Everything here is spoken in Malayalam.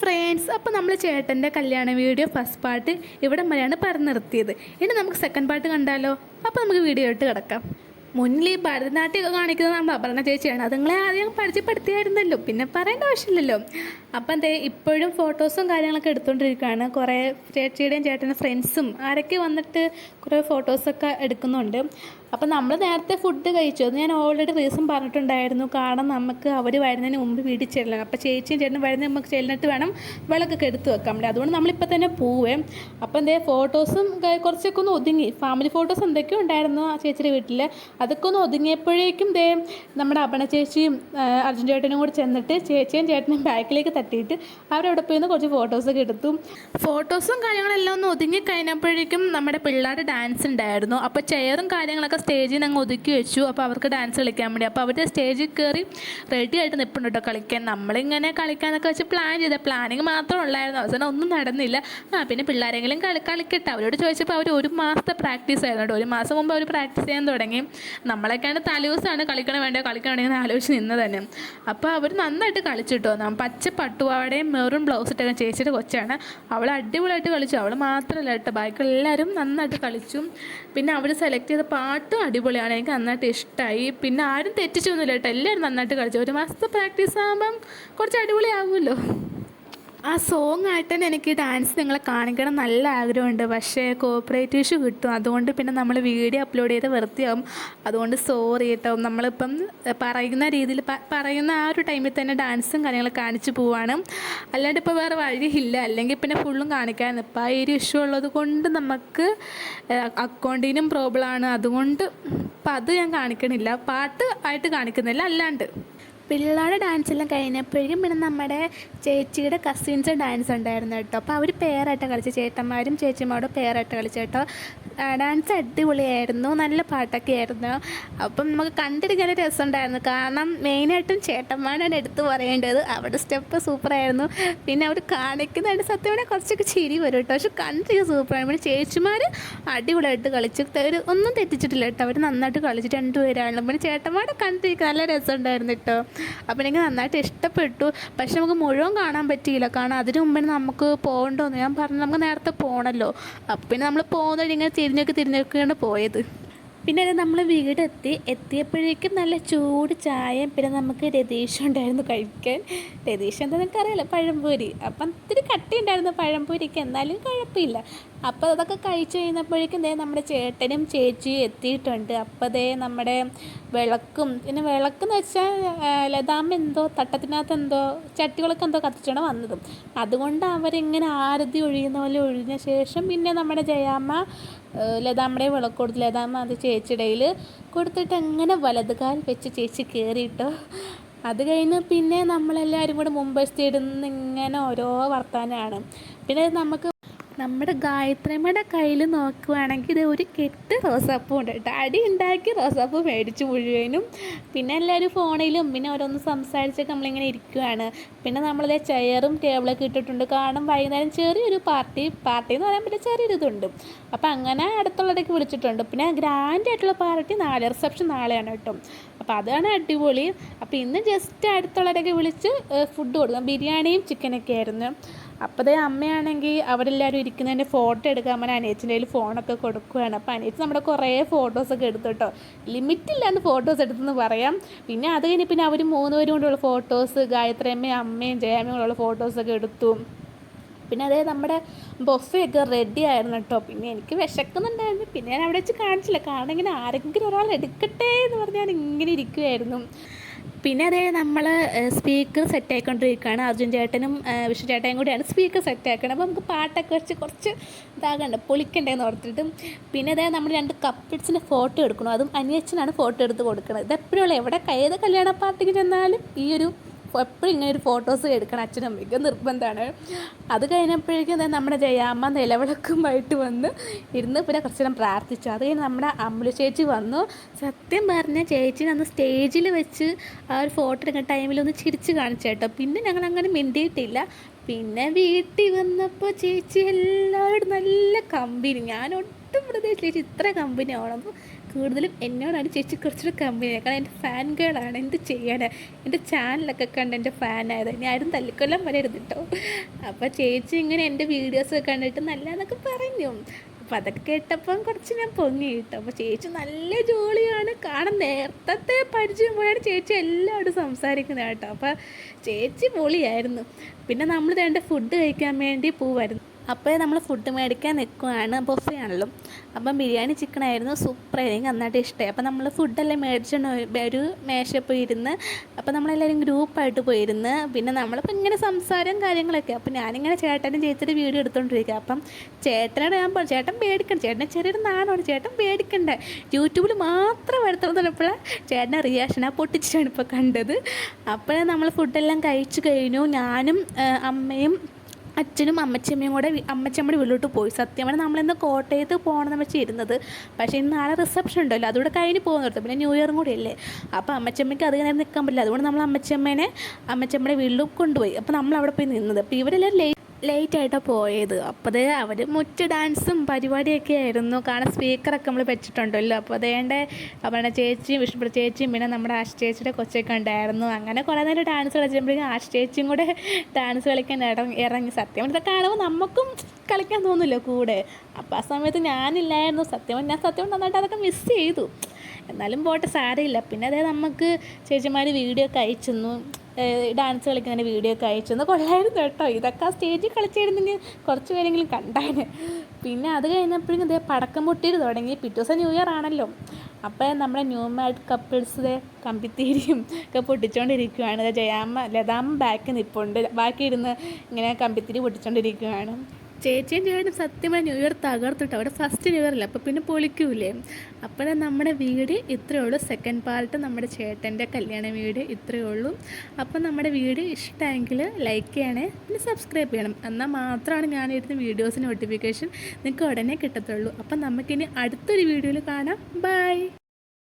ഫ്രണ്ട്സ്, അപ്പോൾ നമ്മൾ ചേട്ടൻ്റെ കല്യാണ വീഡിയോ ഫസ്റ്റ് പാർട്ട് ഇവിടെ വരെയാണ് പറഞ്ഞു നിർത്തിയത്. ഇനി നമുക്ക് സെക്കൻഡ് പാർട്ട് കണ്ടാലോ? അപ്പോൾ നമുക്ക് വീഡിയോ ഇട്ട് കിടക്കാം. മുന്നിൽ ഈ ഭരതനാട്യമൊക്കെ കാണിക്കുന്നത് നമ്മൾ അപർണ ചേച്ചിയാണ്. അത് നിങ്ങളെ ആദ്യം പരിചയപ്പെടുത്തിയായിരുന്നല്ലോ, പിന്നെ പറയേണ്ട ആവശ്യമില്ലല്ലോ. അപ്പം എന്തേ ഇപ്പോഴും ഫോട്ടോസും കാര്യങ്ങളൊക്കെ എടുത്തുകൊണ്ടിരിക്കുകയാണ്. കുറേ ചേച്ചിയുടെയും ചേട്ടൻ്റെ ഫ്രണ്ട്സും ആരൊക്കെ വന്നിട്ട് കുറേ ഫോട്ടോസൊക്കെ എടുക്കുന്നുണ്ട്. അപ്പം നമ്മൾ നേരത്തെ ഫുഡ് കഴിച്ചു. അത് ഞാൻ ഓൾറെഡി റീസൺ പറഞ്ഞിട്ടുണ്ടായിരുന്നു. കാരണം നമുക്ക് അവർ വരുന്നതിന് മുമ്പ് വീട്ടിൽ ചെല്ലണം. അപ്പോൾ ചേച്ചിയും ചേട്ടനും വരുന്നതിന് നമുക്ക് ചെല്ലിട്ട് വേണം വിളക്കൊക്കെ എടുത്ത് വെക്കാൻ വേണ്ടി. അതുകൊണ്ട് നമ്മളിപ്പോൾ തന്നെ പോവേ. അപ്പോൾ എന്തേ ഫോട്ടോസും കുറച്ചൊക്കെ ഒന്ന് ഒതുങ്ങി. ഫാമിലി ഫോട്ടോസ് എന്തൊക്കെയോ ഉണ്ടായിരുന്നു ആ ചേച്ചിയുടെ വീട്ടിൽ. അതൊക്കെ ഒന്ന് ഒതുങ്ങിയപ്പോഴേക്കും നമ്മുടെ അപർണ ചേച്ചിയും അർജുൻ ചേട്ടനും കൂടി ചെന്നിട്ട് ചേച്ചിയും ചേട്ടനും ബാക്കിലേക്ക് തട്ടിയിട്ട് അവരവിടെ പോയി നിന്ന് കുറച്ച് ഫോട്ടോസൊക്കെ എടുത്തു. ഫോട്ടോസും കാര്യങ്ങളെല്ലാം ഒന്ന് ഒതുങ്ങി കഴിഞ്ഞപ്പോഴേക്കും നമ്മുടെ പിള്ളേരുടെ ഡാൻസ് ഉണ്ടായിരുന്നു. അപ്പോൾ ചെയറും കാര്യങ്ങളൊക്കെ സ്റ്റേജിൽ നിന്ന് അങ്ങ് ഒതുക്കി വെച്ചു. അപ്പോൾ അവർക്ക് ഡാൻസ് കളിക്കാൻ വേണ്ടി. അപ്പോൾ അവർ സ്റ്റേജിൽ കയറി റെഡി ആയിട്ട് നിൽപ്പുണ്ട് കേട്ടോ കളിക്കാൻ. നമ്മളിങ്ങനെ കളിക്കാനൊക്കെ വെച്ച് പ്ലാൻ ചെയ്ത പ്ലാനിങ് മാത്രമേ ഉള്ളായിരുന്നു. അവസാനം ഒന്നും നടന്നില്ല. പിന്നെ പിള്ളേരെങ്കിലും കളിക്കട്ടെ അവരോട് ചോദിച്ചപ്പോൾ അവർ ഒരു മാസത്തെ പ്രാക്ടീസ് ആയിരുന്നു കേട്ടോ. ഒരു മാസം മുമ്പ് അവർ പ്രാക്ടീസ് ചെയ്യാൻ തുടങ്ങി. നമ്മളൊക്കെയാണ് തലേദിവസമാണ് കളിക്കണം വേണമെങ്കിൽ ആലോചിച്ച് നിന്ന് തന്നെ. അപ്പോൾ അവർ നന്നായിട്ട് കളിച്ചിട്ടോ. പച്ച പട്ടുപാവാടയും മെറൂൺ ബ്ലൗസ് ഇട്ടൊക്കെ ചേച്ചിയുടെ കൊച്ചാണ്. അവൾ അടിപൊളിയായിട്ട് കളിച്ചു. അവൾ മാത്രമല്ല കേട്ടോ, ബാക്കി എല്ലാവരും നന്നായിട്ട് കളിച്ചു. പിന്നെ അവർ സെലക്ട് ചെയ്ത പാട്ടും അടിപൊളിയാണ്. എനിക്ക് നന്നായിട്ട് ഇഷ്ടമായി. പിന്നെ ആരും തെറ്റിച്ചൊന്നുമില്ല കേട്ടോ, എല്ലാവരും നന്നായിട്ട് കളിച്ചു. ഒരു മാസത്തെ പ്രാക്ടീസ് ആകുമ്പം കുറച്ച് അടിപൊളിയാകുമല്ലോ. ആ സോങ് ആയിട്ട് തന്നെ എനിക്ക് ഡാൻസ് നിങ്ങളെ കാണിക്കണം നല്ല ആഗ്രഹമുണ്ട്. പക്ഷേ കോപ്പറേറ്റ് ഇഷ്യൂ കിട്ടും. അതുകൊണ്ട് പിന്നെ നമ്മൾ വീഡിയോ അപ്ലോഡ് ചെയ്ത് വൃത്തിയാവും. അതുകൊണ്ട് സോറി കേട്ടോ. നമ്മളിപ്പം പറയുന്ന രീതിയിൽ പറയുന്ന ആ ഒരു ടൈമിൽ തന്നെ ഡാൻസും കാര്യങ്ങളും കാണിച്ചു പോവാണ്. അല്ലാണ്ട് ഇപ്പോൾ വേറെ വഴിയില്ല. അല്ലെങ്കിൽ പിന്നെ ഫുള്ളും കാണിക്കാൻ ഇപ്പം ആ ഒരു ഇഷ്യൂ ഉള്ളത് കൊണ്ട് നമുക്ക് അക്കൗണ്ടിനും പ്രോബ്ലമാണ്. അതുകൊണ്ട് ഇപ്പം അത് ഞാൻ കാണിക്കണില്ല. പാട്ട് ആയിട്ട് കാണിക്കുന്നില്ല. അല്ലാണ്ട് പിള്ളേരുടെ ഡാൻസെല്ലാം കഴിഞ്ഞപ്പോഴേക്കും പിന്നെ നമ്മുടെ ചേച്ചിയുടെ കസിൻസ് ഡാൻസ് ഉണ്ടായിരുന്നു കേട്ടോ. അപ്പോൾ അവർ പേരായിട്ട് കളിച്ചു. ചേട്ടന്മാരും ചേച്ചിമാരോടും പേരായിട്ട് കളിച്ചു കേട്ടോ. ഡാൻസ് അടിപൊളിയായിരുന്നു. നല്ല പാട്ടൊക്കെ ആയിരുന്നു. അപ്പം നമുക്ക് കണ്ടിരിക്കാൻ രസമുണ്ടായിരുന്നു. കാരണം മെയിനായിട്ടും ചേട്ടന്മാരാണ് എടുത്ത് പറയേണ്ടത്. അവിടെ സ്റ്റെപ്പ് സൂപ്പറായിരുന്നു. പിന്നെ അവർ കാണിക്കുന്നതായിട്ട് സത്യമായിട്ട് കുറച്ചൊക്കെ ചിരി വരും കേട്ടോ. പക്ഷെ കണ്ടിരിക്കാൻ സൂപ്പറാണ്. പിന്നെ ചേച്ചിമാർ അടിപൊളിയായിട്ട് കളിച്ചു. ഒന്നും തെറ്റിച്ചിട്ടില്ല കേട്ടോ. അവർ നന്നായിട്ട് കളിച്ചു രണ്ടുപേരാണ്. പിന്നെ ചേട്ടന്മാരുടെ കണ്ടിരിക്കാൻ നല്ല രസമുണ്ടായിരുന്നു കേട്ടോ. അപ്പോൾ എനിക്ക് നന്നായിട്ട് ഇഷ്ടപ്പെട്ടു. പക്ഷെ നമുക്ക് മുഴുവൻ കാണാൻ പറ്റിയില്ല. കാരണം അതിന് മുമ്പേ നമുക്ക് പോകണ്ടോന്ന് ഞാൻ പറഞ്ഞു. നമുക്ക് നേരത്തെ പോകണമല്ലോ. അപ്പം പിന്നെ നമ്മൾ പോകുന്നത് ഇങ്ങനെ തിരിഞ്ഞൊക്കെയാണ് പോയത്. പിന്നെ നമ്മൾ എത്തിയപ്പോഴേക്കും നല്ല ചൂട് ചായയും പിന്നെ നമുക്ക് രതീഷ് ഉണ്ടായിരുന്നു കഴിക്കാൻ. രതീഷ് എന്താ നിനക്കറിയില്ല, പഴംപൊരി. അപ്പം ഇത്തിരി കട്ടി ഉണ്ടായിരുന്നു പഴംപൊരിക്ക്, എന്നാലും കുഴപ്പമില്ല. അപ്പോൾ അതൊക്കെ കഴിച്ച് കഴിഞ്ഞപ്പോഴേക്കും നമ്മുടെ ചേട്ടനും ചേച്ചിയും എത്തിയിട്ടുണ്ട്. അപ്പോൾ നമ്മുടെ വിളക്കും പിന്നെ വിളക്കെന്ന് വെച്ചാൽ ലതാമ്മ എന്തോ തട്ടത്തിനകത്ത് എന്തോ ചട്ടികളൊക്കെ എന്തോ കത്തിച്ചാണ് വന്നത്. അതുകൊണ്ട് അവരിങ്ങനെ ആരതി ഒഴിയുന്ന പോലെ ഒഴിഞ്ഞ ശേഷം പിന്നെ നമ്മുടെ ജയാമ്മ ലതാമ്മയുടെ വിളക്ക് കൊടുത്തു. ലതാമ്മ അത് ചേച്ചിയുടെയിൽ കൊടുത്തിട്ട് അങ്ങനെ വലതുകാൽ വെച്ച് ചേച്ചി കയറിയിട്ടോ. അത് കഴിഞ്ഞ് പിന്നെ നമ്മളെല്ലാവരും കൂടെ മുമ്പ് ഇടുന്ന ഇങ്ങനെ ഓരോ വർത്താനമാണ്. പിന്നെ നമുക്ക് നമ്മുടെ ഗായത്രിയമ്മയുടെ കയ്യിൽ നോക്കുവാണെങ്കിൽ ഇത് ഒരു കെട്ട് റോസാപ്പൂ ഉണ്ട് കേട്ടോ. അടി ഉണ്ടാക്കി റോസാപ്പൂ മേടിച്ച് മുഴുവനും. പിന്നെ എല്ലാവരും ഫോണിലും പിന്നെ ഓരോന്ന് സംസാരിച്ചൊക്കെ നമ്മളിങ്ങനെ ഇരിക്കുകയാണ്. പിന്നെ നമ്മളിതേ ചെയറും ടേബിളൊക്കെ ഇട്ടിട്ടുണ്ട്. കാരണം വൈകുന്നേരം ചെറിയൊരു പാർട്ടി എന്ന് പറയാൻ പറ്റിയ ചെറിയൊരു ഇതുണ്ട്. അപ്പോൾ അങ്ങനെ അടുത്തുള്ളവരൊക്കെ വിളിച്ചിട്ടുണ്ട്. പിന്നെ ഗ്രാൻഡ് ആയിട്ടുള്ള പാർട്ടി നാളെ, റിസപ്ഷൻ നാളെയാണ് കേട്ടോ. അപ്പോൾ അതാണ് അടിപൊളി. അപ്പോൾ ഇന്ന് ജസ്റ്റ് അടുത്തുള്ളവരൊക്കെ വിളിച്ച് ഫുഡ് കൊടുക്കാം. ബിരിയാണിയും ചിക്കനൊക്കെ ആയിരുന്നു. അപ്പോൾ അമ്മയാണെങ്കിൽ അവരെല്ലാവരും ഇരിക്കുന്നതിൻ്റെ ഫോട്ടോ എടുക്കാൻ പറഞ്ഞാൽ അനിയച്ചിൻ്റെ കയ്യിൽ ഫോണൊക്കെ കൊടുക്കുകയാണ്. അപ്പോൾ അനിയച്ചി നമ്മുടെ കുറേ ഫോട്ടോസൊക്കെ എടുത്തു കേട്ടോ. ലിമിറ്റില്ലാണ്ട് ഫോട്ടോസ് എടുത്തെന്ന് പറയാം. പിന്നെ അത് കഴിഞ്ഞ് പിന്നെ അവർ 3 പേരും കൊണ്ടുള്ള ഫോട്ടോസ്, ഗായത്രിയമ്മയും അമ്മയും ജയാമ്മയും കൊണ്ടുള്ള ഫോട്ടോസൊക്കെ എടുത്തു. പിന്നെ നമ്മുടെ ബൊഫയൊക്കെ റെഡി ആയിരുന്നു കേട്ടോ. പിന്നെ എനിക്ക് വിശക്കുന്നുണ്ടായിരുന്നു. പിന്നെ ഞാൻ അവിടെ വെച്ച് കാണിച്ചില്ല. കാരണം ഇങ്ങനെ ആരെങ്കിലും ഒരാൾ എടുക്കട്ടെ എന്ന് പറഞ്ഞാൽ ഇങ്ങനെ ഇരിക്കുമായിരുന്നു. പിന്നെ നമ്മൾ സ്പീക്കർ സെറ്റായിക്കൊണ്ടിരിക്കുകയാണ്. അർജുൻ ചേട്ടനും വിഷ്ണു ചേട്ടനും കൂടിയാണ് സ്പീക്കർ സെറ്റാക്കണം. അപ്പോൾ നമുക്ക് പാട്ടൊക്കെ വെച്ച് കുറച്ച് ഇതാകണ്ട പൊളിക്കണ്ടേന്ന് ഓർത്തിട്ട് പിന്നെ നമ്മൾ 2 കപ്പിൾസിൻ്റെ ഫോട്ടോ എടുക്കണം. അതും അനിയച്ചനാണ് ഫോട്ടോ എടുത്ത് കൊടുക്കുന്നത്. ഇതെപ്പോഴുള്ള എവിടെ ഏത് കല്യാണ പാർട്ടിക്ക് ചെന്നാലും ഈ ഒരു എപ്പോഴും ഇങ്ങനെ ഒരു ഫോട്ടോസ് എടുക്കണം. അച്ഛനും അമ്മയ്ക്ക് നിർബന്ധമാണ്. അത് കഴിഞ്ഞപ്പോഴേക്കും നമ്മുടെ ജയാമ്മ നിലവിളക്കുമായിട്ട് വന്ന് ഇരുന്ന് പിന്നെ കുറച്ച് നേരം പ്രാർത്ഥിച്ചു. അത് കഴിഞ്ഞ് നമ്മുടെ അമ്മുലു ചേച്ചി വന്നു. സത്യം പറഞ്ഞാൽ ചേച്ചി അന്ന് സ്റ്റേജിൽ വെച്ച് ആ ഒരു ഫോട്ടോ എടുക്കുന്ന ടൈമിലൊന്ന് ചിരിച്ച് കാണിച്ചു കേട്ടോ. പിന്നെ ഞങ്ങളങ്ങനെ മിണ്ടിയിട്ടില്ല. പിന്നെ വീട്ടിൽ വന്നപ്പോൾ ചേച്ചി എല്ലാവരോടും നല്ല കമ്പനി. ഞാൻ ഒട്ടും പ്രതീക്ഷിച്ചു ചേച്ചി ഇത്ര കമ്പനി ആവണം. അപ്പോൾ കൂടുതലും എന്നോടാണ് ചേച്ചി കുറച്ചുകൂടി കമ്പനിയാണ്. കാരണം എൻ്റെ ഫാൻ ഗേളാണ്. എന്ത് ചെയ്യാനാണ്, എൻ്റെ ചാനലൊക്കെ കണ്ട് എൻ്റെ ഫാനായത്. ഇനി ആരും തല്ലിക്കൊല്ലം വരരുത് കേട്ടോ. അപ്പോൾ ചേച്ചി ഇങ്ങനെ എൻ്റെ വീഡിയോസൊക്കെ കണ്ടിട്ട് നല്ലതെന്നൊക്കെ പറഞ്ഞു. അപ്പോൾ അതൊക്കെ കേട്ടപ്പം കുറച്ച് ഞാൻ പൊങ്ങി കിട്ടും. അപ്പോൾ ചേച്ചി നല്ല ജോളിയാണ്. കാണാൻ നേരത്തെ പരിചയം പോയാണ് ചേച്ചി എല്ലാവരോടും സംസാരിക്കുന്നത് കേട്ടോ. അപ്പോൾ ചേച്ചി പൊളിയായിരുന്നു. പിന്നെ നമ്മൾ വേണ്ട ഫുഡ് കഴിക്കാൻ വേണ്ടി പോവായിരുന്നു. അപ്പോൾ നമ്മൾ ഫുഡ് മേടിക്കാൻ നിൽക്കുകയാണ്. ബൊഫേ ആണല്ലോ. അപ്പം ബിരിയാണി ചിക്കനായിരുന്നു. സൂപ്പറായിരുന്നു. എനിക്ക് നന്നായിട്ട് ഇഷ്ടമായി. അപ്പോൾ നമ്മൾ ഫുഡെല്ലാം മേടിച്ചുകൊണ്ട് ഒരു മേശയിൽ പോയിരുന്ന്, അപ്പോൾ നമ്മളെല്ലാവരും ഗ്രൂപ്പായിട്ട് പോയിരുന്ന്, പിന്നെ നമ്മളിപ്പോൾ ഇങ്ങനെ സംസാരം കാര്യങ്ങളൊക്കെ. അപ്പോൾ ഞാനിങ്ങനെ ചേട്ടനും ചേച്ചിയുടെ വീഡിയോ എടുത്തുകൊണ്ടിരിക്കുക. അപ്പം ചേട്ടനോട് ഞാൻ പറഞ്ഞു, ചേട്ടൻ പേടിക്കണം, ചേട്ടൻ ചെറിയൊരു നാണോട്, ചേട്ടൻ പേടിക്കണ്ടേ, യൂട്യൂബിൽ മാത്രം എടുത്തോളം തന്നപ്പോൾ ചേട്ടനെ റിയാക്ഷൻ പൊട്ടിച്ചിട്ടാണ് ഇപ്പോൾ കണ്ടത്. അപ്പോൾ നമ്മൾ ഫുഡെല്ലാം കഴിച്ചു കഴിഞ്ഞു. ഞാനും അമ്മയും അച്ഛനും അമ്മച്ചമ്മയും കൂടെ അമ്മച്ചമ്മയുടെ വീട്ടിലോട്ട് പോയി. സത്യം പറഞ്ഞാൽ നമ്മളിന്ന് കോട്ടയത്ത് പോകണമെന്ന് വെച്ച് ഇരുന്നത്. പക്ഷേ ഇന്ന് നാളെ റിസപ്ഷൻ ഉണ്ടല്ലോ, അതുകൂടെ കഴിഞ്ഞ് പോകുന്നിടത്ത്, പിന്നെ ന്യൂ ഇയറും കൂടി അല്ലേ. അപ്പോൾ അമ്മച്ചമ്മയ്ക്ക് അത് നേരം നിൽക്കാൻ പറ്റില്ല. അതുകൊണ്ട് നമ്മൾ അമ്മച്ചമ്മയുടെ വീട്ടിൽ കൊണ്ടുപോയി. അപ്പോൾ നമ്മൾ അവിടെ പോയി നിന്നത്. അപ്പോൾ ഇവരെല്ലാം ലേറ്റായിട്ടാണ് പോയത്. അപ്പോൾ അവർ മുറ്റ ഡാൻസും പരിപാടിയൊക്കെ ആയിരുന്നു. കാരണം സ്പീക്കറൊക്കെ നമ്മൾ വെച്ചിട്ടുണ്ടല്ലോ. അപ്പോൾ അതേണ്ട അവരുടെ ചേച്ചിയും വിഷ്ണുപ്രിയ ചേച്ചിയും പിന്നെ നമ്മുടെ ആശ ചേച്ചിയുടെ കൊച്ചൊക്കെ ഉണ്ടായിരുന്നു. അങ്ങനെ കുറേ നേരം ഡാൻസ് കളിച്ചപ്പോഴേക്കും ആശ ചേച്ചിയും കൂടെ ഡാൻസ് കളിക്കാൻ ഇറങ്ങി. സത്യം ഇതൊക്കെ കാണുമ്പോൾ നമുക്കും കളിക്കാൻ തോന്നില്ല കൂടെ. അപ്പോൾ ആ സമയത്ത് ഞാനില്ലായിരുന്നു. സത്യം നന്നായിട്ട് അതൊക്കെ മിസ് ചെയ്തു. എന്നാലും പോട്ടെ, സാരമില്ല. പിന്നെ അതായത് നമുക്ക് ചേച്ചിമാർ വീഡിയോ ഒക്കെ അയച്ചു, ഡാൻസ് കളിക്കുന്നതിൻ്റെ വീഡിയോ ഒക്കെ അയച്ചു. കൊള്ളായിരുന്നു കേട്ടോ. ഇതൊക്കെ ആ സ്റ്റേജിൽ കളിച്ചിരുന്നെങ്കിൽ കുറച്ച് പേരെങ്കിലും കണ്ടായിരുന്നു. പിന്നെ അത് കഴിഞ്ഞപ്പോഴേക്കും ഇതേ പടക്കം പൊട്ടിയിട്ട് തുടങ്ങി. പിറ്റേ ദിവസം ന്യൂ ഇയർ ആണല്ലോ. അപ്പോൾ നമ്മുടെ ന്യൂ മാരിഡ് കപ്പിൾസ് കമ്പിത്തിരിയും ഒക്കെ പൊട്ടിച്ചുകൊണ്ടിരിക്കുകയാണ്. ലതാമ്മ ബാക്കിൽ നിൽപ്പുണ്ട്. ബാക്കി ഇരുന്ന് ഇങ്ങനെ കമ്പിത്തിരി പൊട്ടിച്ചുകൊണ്ടിരിക്കുകയാണ്. ചേച്ചിയും ചേട്ടനും സത്യമായി ന്യൂ ഇയർ തകർത്തിട്ട് അവിടെ ഫസ്റ്റ് ന്യൂ ഇയറില്ല. അപ്പോൾ പിന്നെ പൊളിക്കൂലേ. അപ്പോൾ നമ്മുടെ വീഡിയോ ഇത്രയേ ഉള്ളൂ. സെക്കൻഡ് പാർട്ട് നമ്മുടെ ചേട്ടൻ്റെ കല്യാണ വീഡിയോ ഇത്രയേ ഉള്ളൂ. അപ്പോൾ നമ്മുടെ വീഡിയോ ഇഷ്ടമെങ്കിൽ ലൈക്ക് ചെയ്യണേ, പിന്നെ സബ്സ്ക്രൈബ് ചെയ്യണം. എന്നാൽ മാത്രമാണ് ഞാനിരുന്ന വീഡിയോസിന് നോട്ടിഫിക്കേഷൻ നിങ്ങൾക്ക് ഉടനെ കിട്ടത്തുള്ളൂ. അപ്പം നമുക്കിനി അടുത്തൊരു വീഡിയോയിൽ കാണാം. ബൈ.